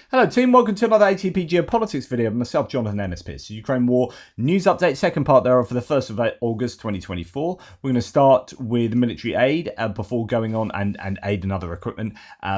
Hello team, welcome to another ATP Geopolitics video of myself, Jonathan Ennis Pierce. Ukraine War news update, second part thereof for the 1st of August 2024. We're going to start with military aid before going on, and aid and other equipment,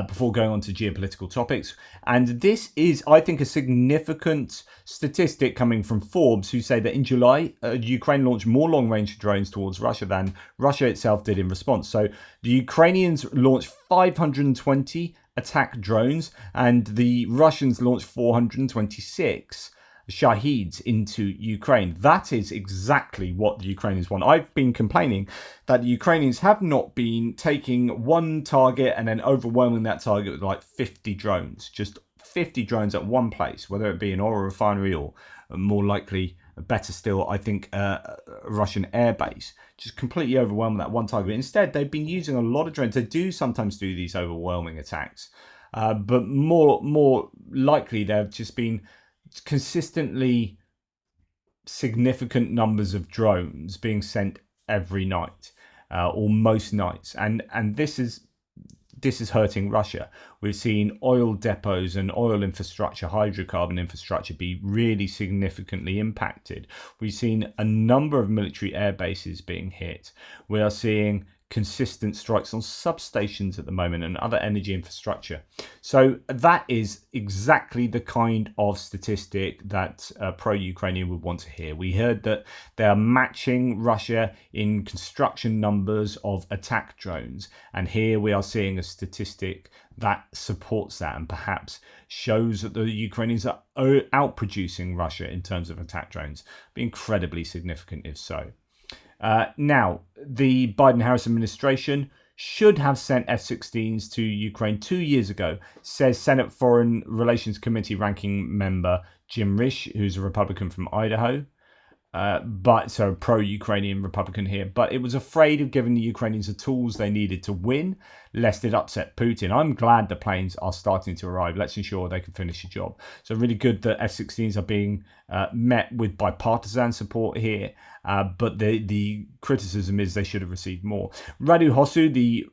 before going on to geopolitical topics. And this is, I think, a significant statistic coming from Forbes, who say that in July, Ukraine launched more long-range drones towards Russia than Russia itself did in response. So the Ukrainians launched 520 attack drones, and the Russians launched 426 Shaheeds into Ukraine. That is exactly what the Ukrainians want. I've been complaining that the Ukrainians have not been taking one target and then overwhelming that target with like 50 drones, just 50 drones at one place, whether it be an oil refinery or more likely, better still, I think, a Russian airbase. Just completely overwhelming that one target. Instead, they've been using a lot of drones. They do sometimes do these overwhelming attacks, but more likely they've just been consistently significant numbers of drones being sent every night, or most nights, and this is hurting Russia. We've seen oil depots and oil infrastructure, hydrocarbon infrastructure, be really significantly impacted. We've seen a number of military air bases being hit. We are seeing consistent strikes on substations at the moment and other energy infrastructure. So that is exactly the kind of statistic that pro-Ukrainian would want to hear. We heard that they are matching Russia in construction numbers of attack drones, and here we are seeing a statistic that supports that and perhaps shows that the Ukrainians are outproducing Russia in terms of attack drones. Be incredibly significant if so. Now, the Biden-Harris administration should have sent F-16s to Ukraine 2 years ago, says Senate Foreign Relations Committee ranking member Jim Risch, who's a Republican from Idaho. So pro-Ukrainian Republican here, but it was afraid of giving the Ukrainians the tools they needed to win, lest it upset Putin. I'm glad the planes are starting to arrive. Let's ensure they can finish the job. So really good that F-16s are being met with bipartisan support here, but the criticism is they should have received more. Radu Hosu, the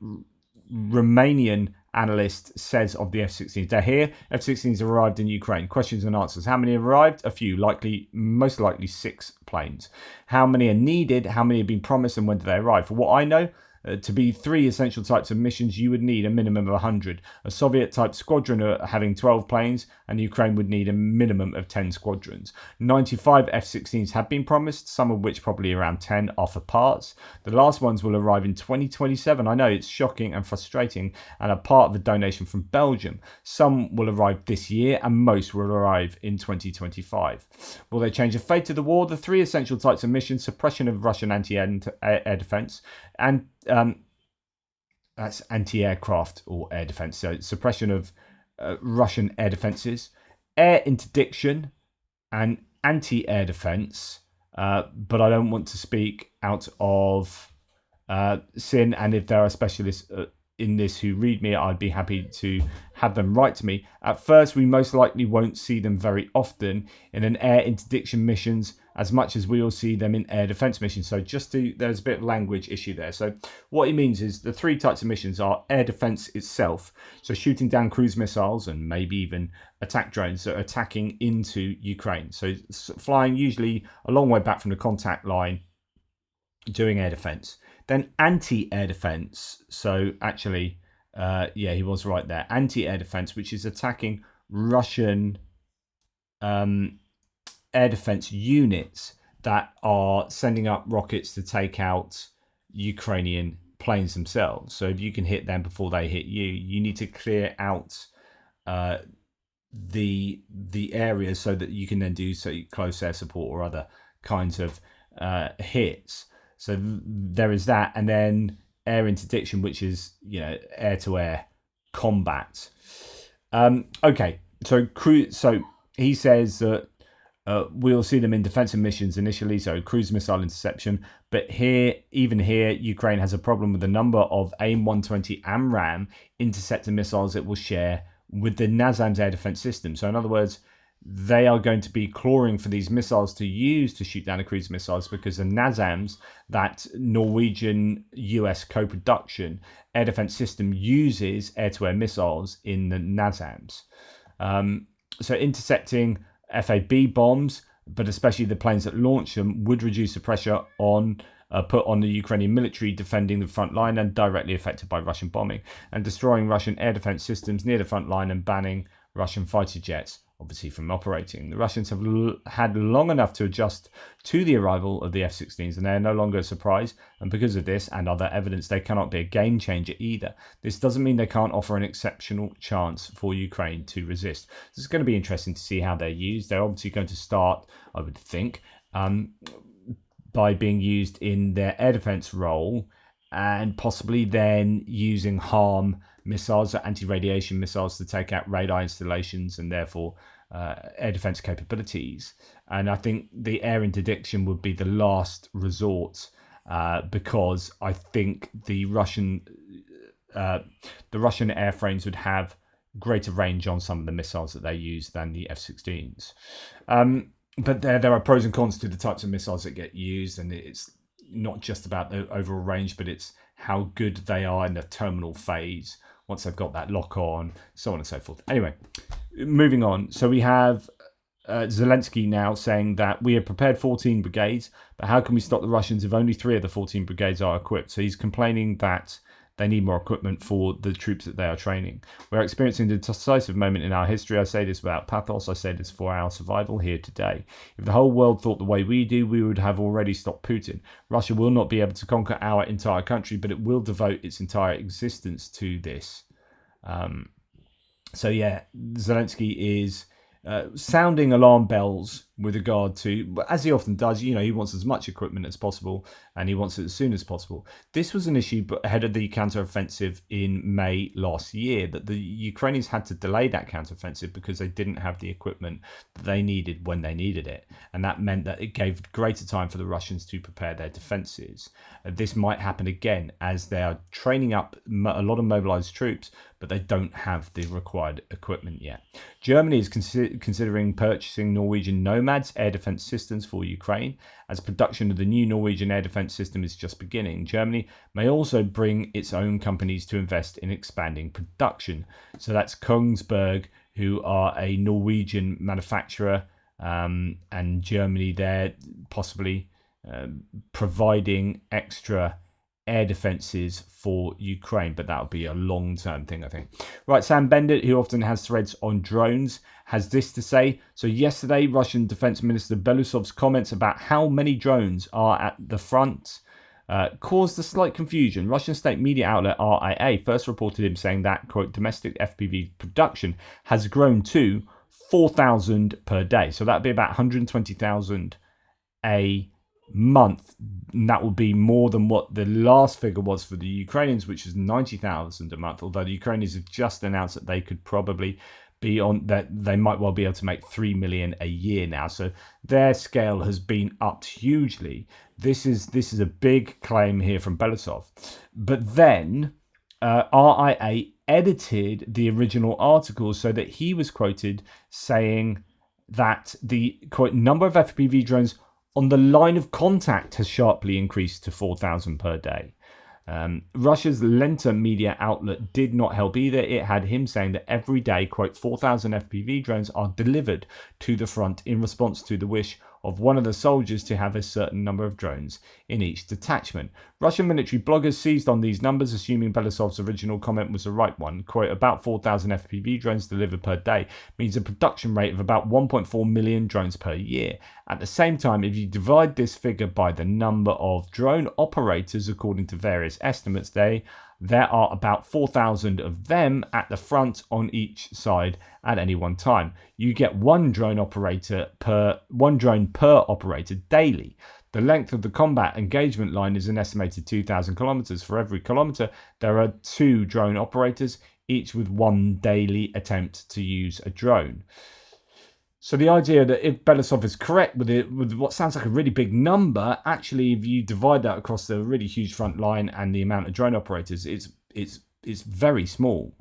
Romanian analyst, says of the F-16s, they're here. F-16s have arrived in Ukraine. Questions and answers. How many have arrived? A few, most likely 6 planes. How many are needed? How many have been promised, and when do they arrive? For what I know, to be 3 essential types of missions, you would need a minimum of 100. A Soviet-type squadron are having 12 planes, and Ukraine would need a minimum of 10 squadrons. 95 F-16s have been promised, some of which, probably around 10, are for parts. The last ones will arrive in 2027. I know it's shocking and frustrating, and are part of a donation from Belgium. Some will arrive this year, and most will arrive in 2025. Will they change the fate of the war? The 3 essential types of missions: suppression of Russian anti-air defense, and that's anti-aircraft or air defense. So suppression of Russian air defenses, air interdiction, and anti-air defense. But I don't want to speak out of sin. And if there are specialists in this who read me, I'd be happy to have them write to me. At first, we most likely won't see them very often in an air interdiction missions, as much as we will see them in air defense missions. So there's a bit of language issue there. So what he means is the 3 types of missions are air defense itself, so shooting down cruise missiles and maybe even attack drones that are attacking into Ukraine. So flying usually a long way back from the contact line, doing air defense. Then anti-air defense. So actually, he was right there. Anti-air defense, which is attacking Russian air defense units that are sending up rockets to take out Ukrainian planes themselves. So if you can hit them before they hit you, you need to clear out the areas so that you can then do close air support or other kinds of hits. So there is that, and then air interdiction, which is air-to-air combat. Okay, so he says that we'll see them in defensive missions initially, so cruise missile interception. But even here, Ukraine has a problem with the number of AIM-120 AMRAAM interceptor missiles it will share with the NASAMS air defense system. So in other words, they are going to be clawing for these missiles to use to shoot down the cruise missiles, because the NASAMS, that Norwegian-US co-production air defense system, uses air-to-air missiles in the NASAMS. So intercepting FAB bombs, but especially the planes that launch them, would reduce the pressure put on the Ukrainian military defending the front line and directly affected by Russian bombing, and destroying Russian air defense systems near the front line and banning Russian fighter jets, obviously, from operating. The Russians have had long enough to adjust to the arrival of the F-16s, and they are no longer a surprise. And because of this and other evidence, they cannot be a game changer either. This doesn't mean they can't offer an exceptional chance for Ukraine to resist. This is going to be interesting to see how they're used. They're obviously going to start, I would think, by being used in their air defense role, and possibly then using HARM missiles, or anti-radiation missiles, to take out radar installations and therefore air defense capabilities. And I think the air interdiction would be the last resort, because I think the Russian airframes would have greater range on some of the missiles that they use than the F-16s. But there are pros and cons to the types of missiles that get used, and it's not just about the overall range, but it's how good they are in the terminal phase once they've got that lock on, so on and so forth. Anyway, moving on. So we have Zelensky now saying that we have prepared 14 brigades, but how can we stop the Russians if only 3 of the 14 brigades are equipped? So he's complaining that they need more equipment for the troops that they are training. We're experiencing a decisive moment in our history. I say this without pathos. I say this for our survival here today. If the whole world thought the way we do, we would have already stopped Putin. Russia will not be able to conquer our entire country, but it will devote its entire existence to this. So yeah, Zelensky is sounding alarm bells with regard to, as he often does, he wants as much equipment as possible, and he wants it as soon as possible. This was an issue ahead of the counteroffensive in May last year, that the Ukrainians had to delay that counteroffensive because they didn't have the equipment that they needed when they needed it. And that meant that it gave greater time for the Russians to prepare their defenses. This might happen again as they are training up a lot of mobilized troops, but they don't have the required equipment yet. Germany is considering purchasing Norwegian Nomads air defense systems for Ukraine, as production of the new Norwegian air defense system is just beginning. Germany may also bring its own companies to invest in expanding production. So that's Kongsberg, who are a Norwegian manufacturer, and Germany there possibly providing extra air defences for Ukraine, but that'll be a long-term thing, I think. Right, Sam Bender, who often has threads on drones, has this to say. So yesterday, Russian Defense Minister Belousov's comments about how many drones are at the front caused a slight confusion. Russian state media outlet RIA first reported him saying that, quote, domestic FPV production has grown to 4,000 per day. So that'd be about 120,000 a month, and that would be more than what the last figure was for the Ukrainians, which is 90,000 a month, although the Ukrainians have just announced that they could probably be on that, they might well be able to make 3 million a year now, so their scale has been upped hugely. This is a big claim here from Belousov. But then RIA edited the original article so that he was quoted saying that the, quote, number of FPV drones on the line of contact has sharply increased to 4,000 per day. Russia's Lenta media outlet did not help either. It had him saying that every day, quote, 4,000 FPV drones are delivered to the front in response to the wish of one of the soldiers to have a certain number of drones in each detachment. Russian military bloggers seized on these numbers, assuming Belousov's original comment was the right one. Quote, about 4,000 FPV drones delivered per day means a production rate of about 1.4 million drones per year. At the same time, if you divide this figure by the number of drone operators, according to various estimates, there are about 4,000 of them at the front on each side at any one time. You get one drone per operator daily. The length of the combat engagement line is an estimated 2,000 kilometers. For every kilometer, there are 2 drone operators, each with one daily attempt to use a drone. So the idea that if Belousov is correct with what sounds like a really big number, actually, if you divide that across the really huge front line and the amount of drone operators, it's very small.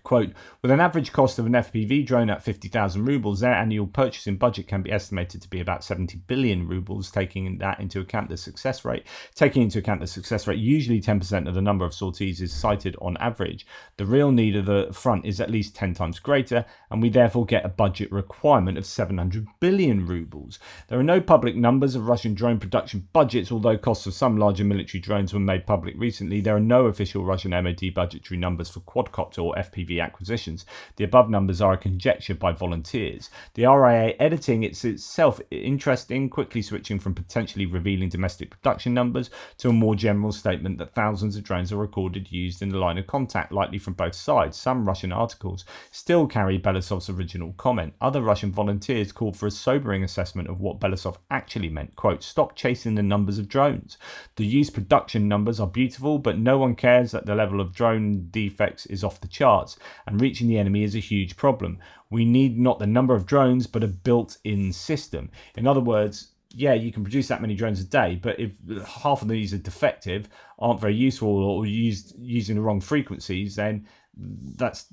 Quote, with an average cost of an FPV drone at 50,000 rubles, their annual purchasing budget can be estimated to be about 70 billion rubles, taking into account the success rate, usually 10% of the number of sorties is cited on average. The real need of the front is at least 10 times greater, and we therefore get a budget requirement of 700 billion rubles. There are no public numbers of Russian drone production budgets, although costs of some larger military drones were made public recently. There are no official Russian MOD budgetary numbers for quadcopter or FPV acquisitions. The above numbers are a conjecture by volunteers. The RIA editing it's itself interesting, quickly switching from potentially revealing domestic production numbers to a more general statement that thousands of drones are recorded used in the line of contact, likely from both sides. Some Russian articles still carry Belousov's original comment. Other Russian volunteers called for a sobering assessment of what Belousov actually meant. Quote, stop chasing the numbers of drones. The used production numbers are beautiful, but no one cares that the level of drone defects is off the charts, and reaching the enemy is a huge problem. We need not the number of drones, but a built-in system. In other words, yeah, you can produce that many drones a day, but if half of these are defective, aren't very useful, or using the wrong frequencies, then that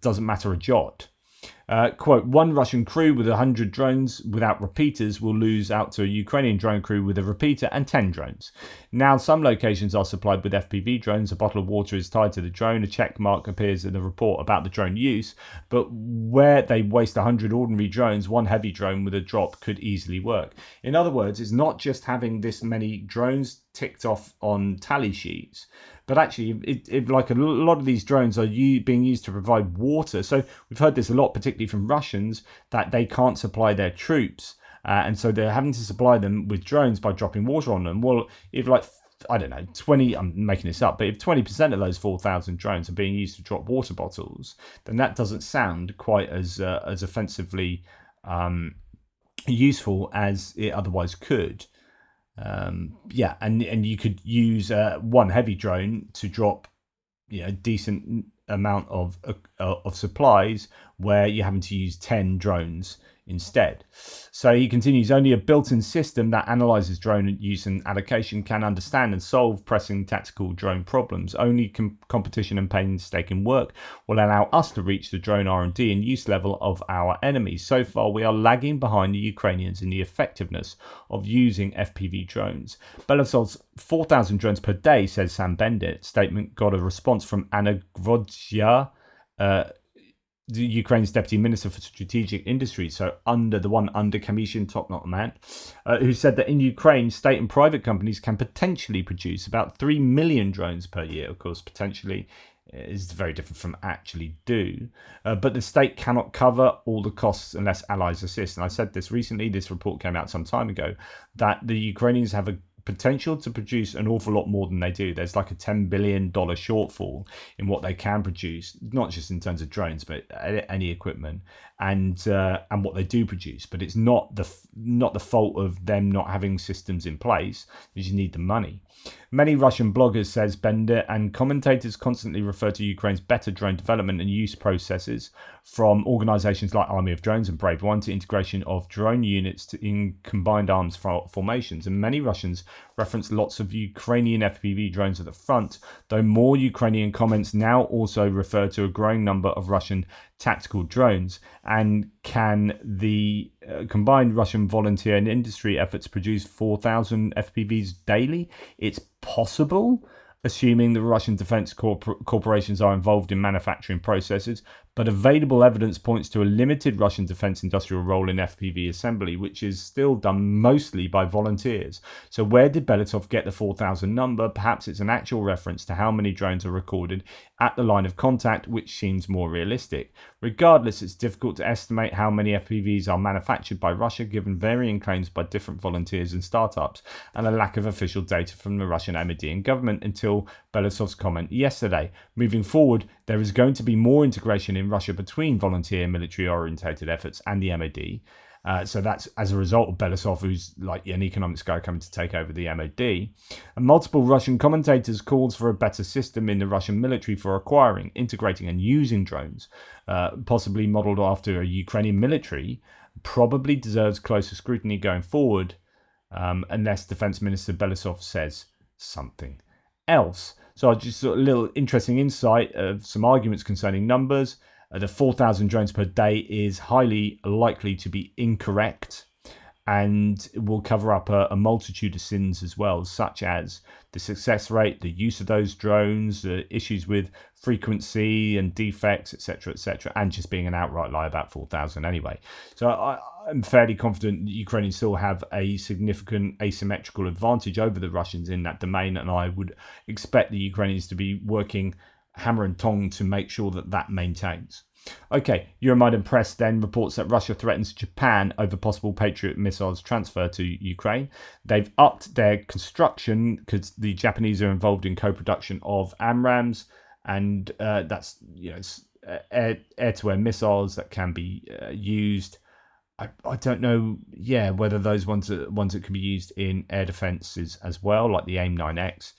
doesn't matter a jot. Quote, one Russian crew with 100 drones without repeaters will lose out to a Ukrainian drone crew with a repeater and 10 drones. Now, some locations are supplied with FPV drones. A bottle of water is tied to the drone. A check mark appears in the report about the drone use. But where they waste 100 ordinary drones, one heavy drone with a drop could easily work. In other words, it's not just having this many drones ticked off on tally sheets, but actually, like a lot of these drones are being used to provide water. So we've heard this a lot, particularly from Russians, that they can't supply their troops. And so they're having to supply them with drones by dropping water on them. Well, if I don't know, 20, I'm making this up, but if 20% of those 4,000 drones are being used to drop water bottles, then that doesn't sound quite as offensively useful as it otherwise could. And you could use one heavy drone to drop decent amount of supplies, where you're having to use 10 drones instead. So he continues, only a built-in system that analyzes drone use and allocation can understand and solve pressing tactical drone problems. Only competition and painstaking work will allow us to reach the drone R&D and use level of our enemies. So far, we are lagging behind the Ukrainians in the effectiveness of using FPV drones. Belousov's 4,000 drones per day, says Sam Bendit, statement got a response from Anna Grodzia, the Ukraine's Deputy Minister for Strategic Industries, so under Kamishin Toknot, who said that in Ukraine, state and private companies can potentially produce about 3 million drones per year. Of course, potentially is very different from actually do. But the state cannot cover all the costs unless allies assist. And I said this recently, this report came out some time ago, that the Ukrainians have a potential to produce an awful lot more than they do. There's like a $10 billion shortfall in what they can produce, not just in terms of drones, but any equipment and what they do produce. But it's not the fault of them not having systems in place. You just need the money. Many Russian bloggers, says Bender, and commentators constantly refer to Ukraine's better drone development and use processes, from organisations like Army of Drones and Brave One to integration of drone units in combined arms formations. And many Russians reference lots of Ukrainian FPV drones at the front, though more Ukrainian comments now also refer to a growing number of Russian tactical drones. And can the combined Russian volunteer and industry efforts produce 4,000 FPVs daily? It's possible, assuming the Russian defense corporations are involved in manufacturing processes, but available evidence points to a limited Russian defense industrial role in FPV assembly, which is still done mostly by volunteers. So where did Belousov get the 4,000 number? Perhaps it's an actual reference to how many drones are recorded at the line of contact, which seems more realistic. Regardless, it's difficult to estimate how many FPVs are manufactured by Russia, given varying claims by different volunteers and startups, and a lack of official data from the Russian MOD and government until Belousov's comment yesterday. Moving forward, there is going to be more integration in Russia between volunteer and military-orientated efforts and the MOD. So that's as a result of Belousov, who's like an economics guy coming to take over the MOD. And multiple Russian commentators calls for a better system in the Russian military for acquiring, integrating and using drones, possibly modelled after a Ukrainian military, probably deserves closer scrutiny going forward, unless Defence Minister Belousov says something else. So just sort of a little interesting insight of some arguments concerning numbers. The 4,000 drones per day is highly likely to be incorrect, and will cover up a multitude of sins as well, such as the success rate, the use of those drones, the issues with frequency and defects, etc., and just being an outright lie about 4,000 anyway. So I'm fairly confident the Ukrainians still have a significant asymmetrical advantage over the Russians in that domain, and I would expect the Ukrainians to be working hammer and tong to make sure that that maintains. Okay, Euromaidan Press then reports that Russia threatens Japan over possible Patriot missiles transfer to Ukraine. They've upped their construction because the Japanese are involved in co-production of AMRAAMs, and that's air-to-air missiles that can be used. I don't know, whether those ones that can be used in air defences as well, like the AIM-9X.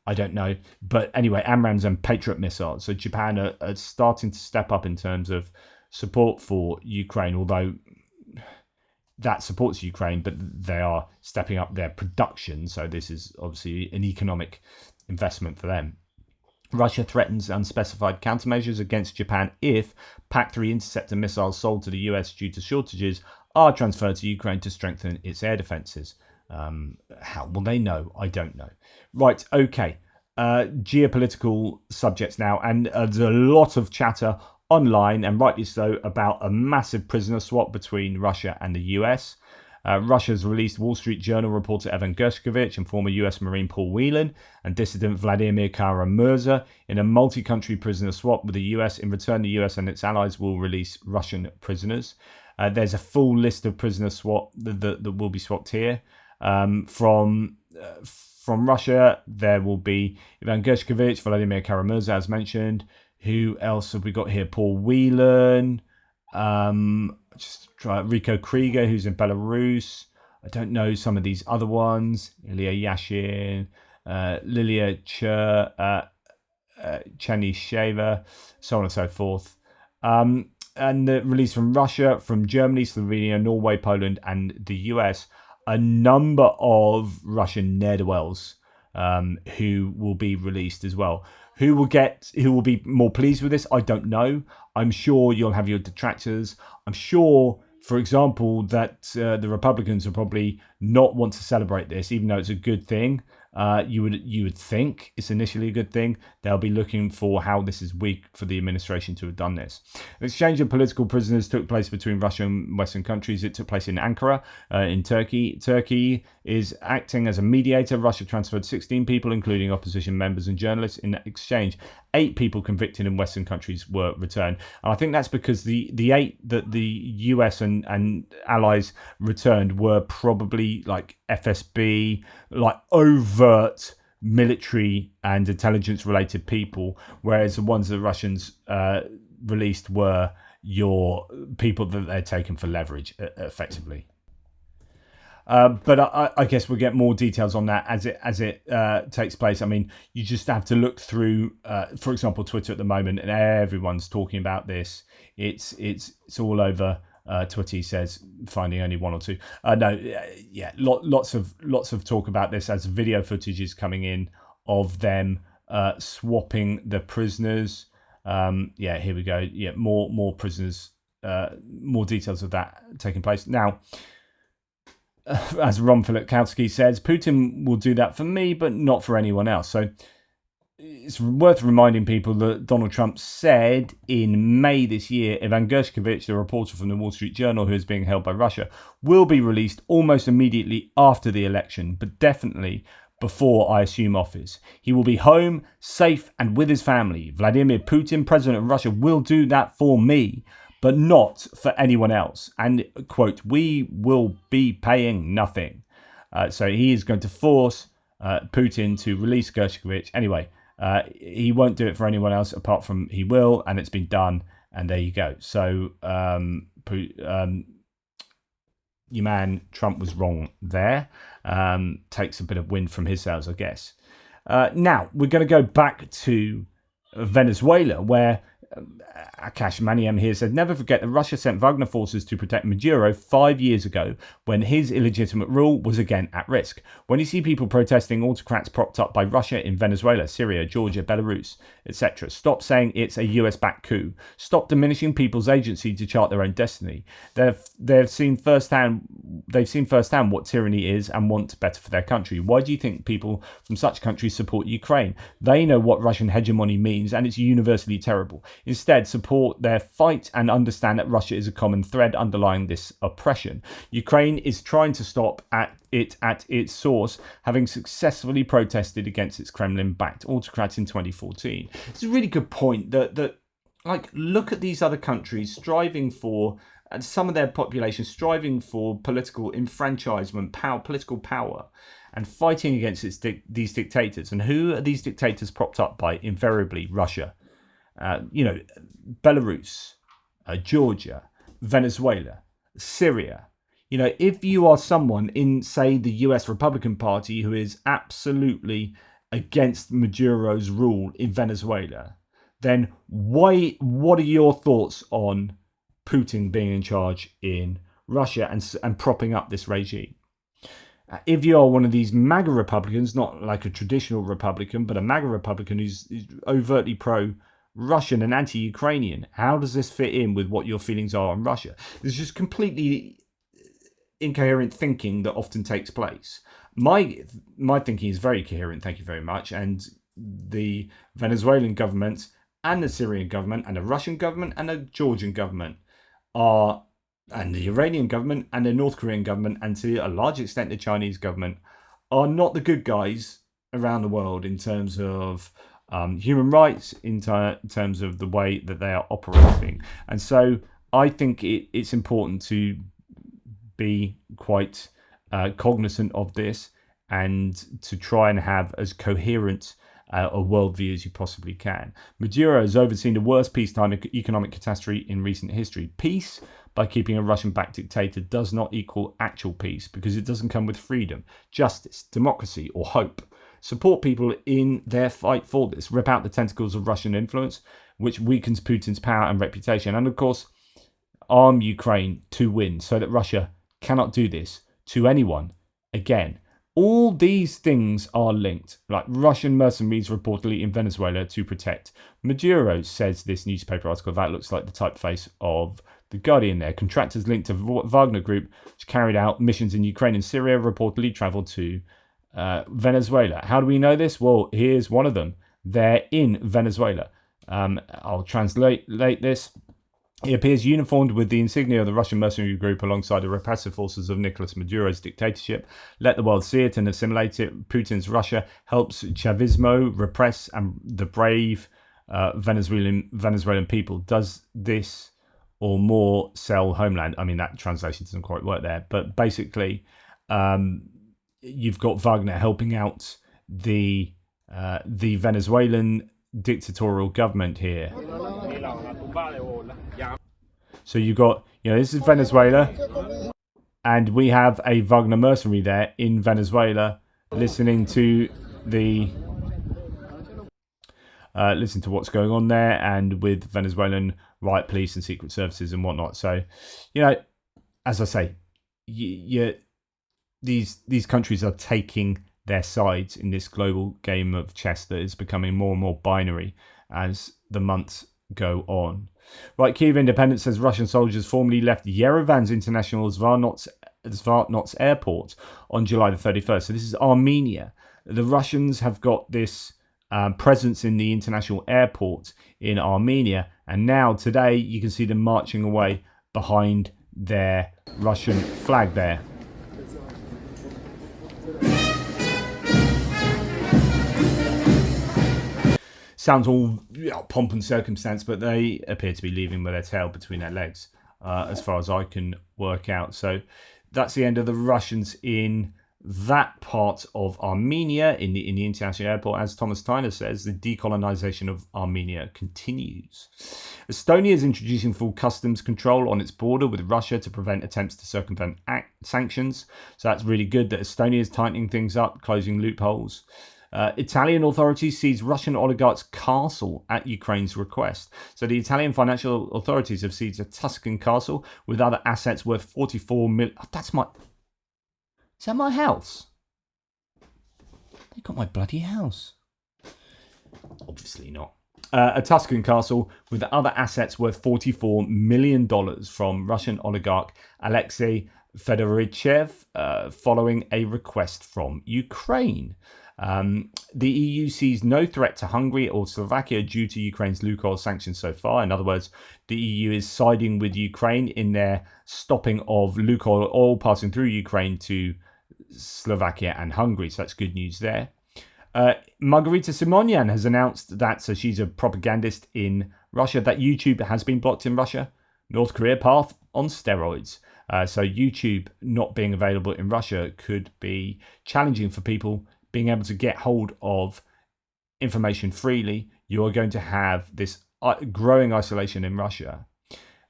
I don't know. But anyway, AMRAAMs and Patriot missiles. So Japan are starting to step up in terms of support for Ukraine, although that supports Ukraine, but they are stepping up their production. So this is obviously an economic investment for them. Russia threatens unspecified countermeasures against Japan if PAC-3 interceptor missiles sold to the US due to shortages are transferred to Ukraine to strengthen its air defences. How will they know? I don't know. Right, okay. Geopolitical subjects now, and there's a lot of chatter online, and rightly so, about a massive prisoner swap between Russia and the US. Russia's released Wall Street Journal reporter Evan Gershkovich and former US Marine Paul Whelan and dissident Vladimir Kara-Murza in a multi-country prisoner swap with the US. In return, the US and its allies will release Russian prisoners. There's a full list of prisoner swap that will be swapped here. From Russia, there will be Evan Gershkovich, Vladimir Kara-Murza, as mentioned. Who else have we got here? Paul Whelan. Just try Rico Krieger, who's in Belarus. I don't know some of these other ones. Ilya Yashin, Lilia Chernysheva, so on and so forth. And the release from Russia, from Germany, Slovenia, Norway, Poland, and the US. A number of Russian ne'er-do-wells who will be released as well. Who will be more pleased with this? I don't know. I'm sure you'll have your detractors. I'm sure, for example, that the Republicans will probably not want to celebrate this, even though it's a good thing. You would think it's initially a good thing. They'll be looking for how this is weak for the administration to have done this. An exchange of political prisoners took place between Russia and Western countries. It took place in Ankara, in Turkey. Turkey is acting as a mediator. Russia transferred 16 people, including opposition members and journalists. In exchange, 8 people convicted in Western countries were returned. And I think that's because the 8 that the US and allies returned were probably like FSB, like overt military and intelligence related people, whereas the ones the Russians released were your people that they're taken for leverage, effectively. But I guess we'll get more details on that as it takes place. I mean, you just have to look through, for example, Twitter at the moment, and everyone's talking about this. It's all over Twitter. He says finding only 1 or 2. Lots of talk about this as video footage is coming in of them swapping the prisoners. Here we go. Yeah, more prisoners. More details of that taking place now. As Ron Filipkowski says, Putin will do that for me, but not for anyone else. So it's worth reminding people that Donald Trump said in May this year, Evan Gershkovich, the reporter from the Wall Street Journal who is being held by Russia, will be released almost immediately after the election, but definitely before I assume office. He will be home, safe, and with his family. Vladimir Putin, president of Russia, will do that for me, but not for anyone else. And, quote, we will be paying nothing. So he is going to force Putin to release Gershkovich. Anyway, he won't do it for anyone else apart from he will, and it's been done, and there you go. So your man Trump was wrong there. Takes a bit of wind from his sails, I guess. Now, we're going to go back to Venezuela, where Akash Maniam here said, never forget that Russia sent Wagner forces to protect Maduro 5 years ago when his illegitimate rule was again at risk. When you see people protesting autocrats propped up by Russia in Venezuela, Syria, Georgia, Belarus, etc., stop saying it's a US-backed coup. Stop diminishing people's agency to chart their own destiny. They've seen firsthand what tyranny is and want better for their country. Why do you think people from such countries support Ukraine? They know what Russian hegemony means, and it's universally terrible. Instead, support their fight and understand that Russia is a common thread underlying this oppression. Ukraine is trying to stop at its source, having successfully protested against its Kremlin-backed autocrat in 2014. It's a really good point that look at these other countries striving for, and some of their population striving for political enfranchisement, political power, and fighting against these dictators. And who are these dictators propped up by? Invariably Russia. Belarus, Georgia, Venezuela, Syria. If you are someone in, say, the US Republican Party who is absolutely against Maduro's rule in Venezuela, then what are your thoughts on Putin being in charge in Russia and propping up this regime? If you are one of these MAGA Republicans, not like a traditional Republican, but a MAGA Republican who's overtly pro-Russian and anti-Ukrainian, how does this fit in with what your feelings are on Russia? There's just completely incoherent thinking that often takes place. My thinking is very coherent, thank you very much, and the Venezuelan government and the Syrian government and the Russian government and the Georgian government and the Iranian government and the North Korean government, and to a large extent the Chinese government, are not the good guys around the world in terms of human rights, in terms of the way that they are operating. And so I think it's important to be quite cognizant of this and to try and have as coherent a worldview as you possibly can. Maduro has overseen the worst peacetime economic catastrophe in recent history. Peace, by keeping a Russian-backed dictator, does not equal actual peace because it doesn't come with freedom, justice, democracy, or hope. Support people in their fight for this. Rip out the tentacles of Russian influence, which weakens Putin's power and reputation. And of course, arm Ukraine to win so that Russia cannot do this to anyone again. All these things are linked, like Russian mercenaries reportedly in Venezuela to protect Maduro, says this newspaper article. That looks like the typeface of The Guardian there. Contractors linked to Wagner Group, which carried out missions in Ukraine and Syria, reportedly travelled to Venezuela. How do we know this? Well, here's one of them. They're in Venezuela. I'll translate this. He appears uniformed with the insignia of the Russian mercenary group alongside the repressive forces of Nicolas Maduro's dictatorship. Let the world see it and assimilate it. Putin's Russia helps Chavismo repress and the brave Venezuelan people. Does this or more sell homeland? I mean, that translation doesn't quite work there. But basically, you've got Wagner helping out the Venezuelan dictatorial government here. So you've got, this is Venezuela, and we have a Wagner mercenary there in Venezuela, listening to what's going on there, and with Venezuelan riot police and secret services and whatnot. So, as I say, these countries are taking their sides in this global game of chess that is becoming more and more binary as the months go on. Right, Kyiv Independent says Russian soldiers formally left Yerevan's international Zvartnots airport on July the 31st. So this is Armenia. The Russians have got this presence in the international airport in Armenia, and now today you can see them marching away behind their Russian flag there. Sounds all pomp and circumstance, but they appear to be leaving with their tail between their legs, as far as I can work out. So that's the end of the Russians in that part of Armenia, in the international airport. As Thomas Tyner says, the decolonization of Armenia continues. Estonia is introducing full customs control on its border with Russia to prevent attempts to circumvent sanctions. So that's really good that Estonia is tightening things up, closing loopholes. Italian authorities seized Russian oligarch's castle at Ukraine's request. So the Italian financial authorities have seized a Tuscan castle with other assets worth 44 million. Oh, is that my house? They got my bloody house. Obviously not. A Tuscan castle with other assets worth $44 million from Russian oligarch Alexei Fedorichev following a request from Ukraine. The EU sees no threat to Hungary or Slovakia due to Ukraine's Lukoil sanctions so far. In other words, the EU is siding with Ukraine in their stopping of Lukoil oil passing through Ukraine to Slovakia and Hungary. So that's good news there. Margarita Simonyan has announced that, so she's a propagandist in Russia, that YouTube has been blocked in Russia. North Korea path on steroids. So YouTube not being available in Russia could be challenging for people being able to get hold of information freely. You are going to have this growing isolation in Russia.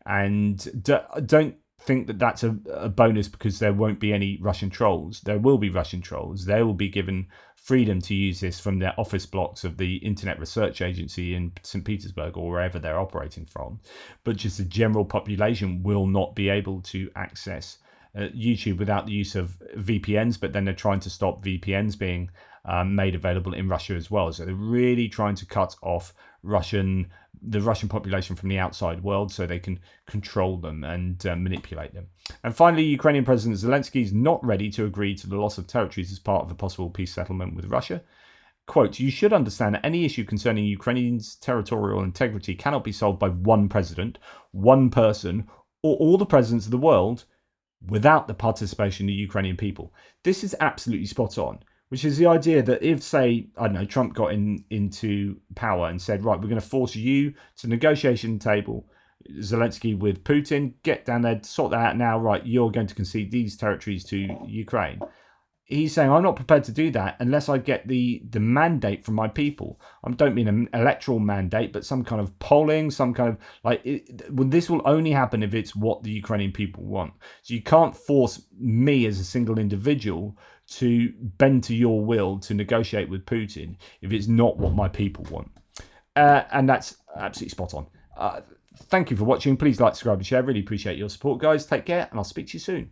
And don't think that that's a bonus because there won't be any Russian trolls. There will be Russian trolls. They will be given freedom to use this from their office blocks of the Internet Research Agency in St. Petersburg or wherever they're operating from. But just the general population will not be able to access YouTube without the use of VPNs, but then they're trying to stop VPNs being made available in Russia as well. So they're really trying to cut off the Russian population from the outside world so they can control them and manipulate them. And finally, Ukrainian President Zelensky is not ready to agree to the loss of territories as part of a possible peace settlement with Russia. Quote, "You should understand that any issue concerning Ukraine's territorial integrity cannot be solved by one president, one person, or all the presidents of the world without the participation of the Ukrainian people." This is absolutely spot on, which is the idea that if, say, I don't know, Trump got into power and said, right, we're going to force you to negotiation table, Zelensky with Putin, get down there, sort that out now, right, you're going to concede these territories to Ukraine. He's saying, I'm not prepared to do that unless I get the mandate from my people. I don't mean an electoral mandate, but some kind of polling, some kind of this will only happen if it's what the Ukrainian people want. So you can't force me as a single individual to bend to your will to negotiate with Putin if it's not what my people want. And that's absolutely spot on. Thank you for watching. Please like, subscribe and share. Really appreciate your support, guys. Take care, and I'll speak to you soon.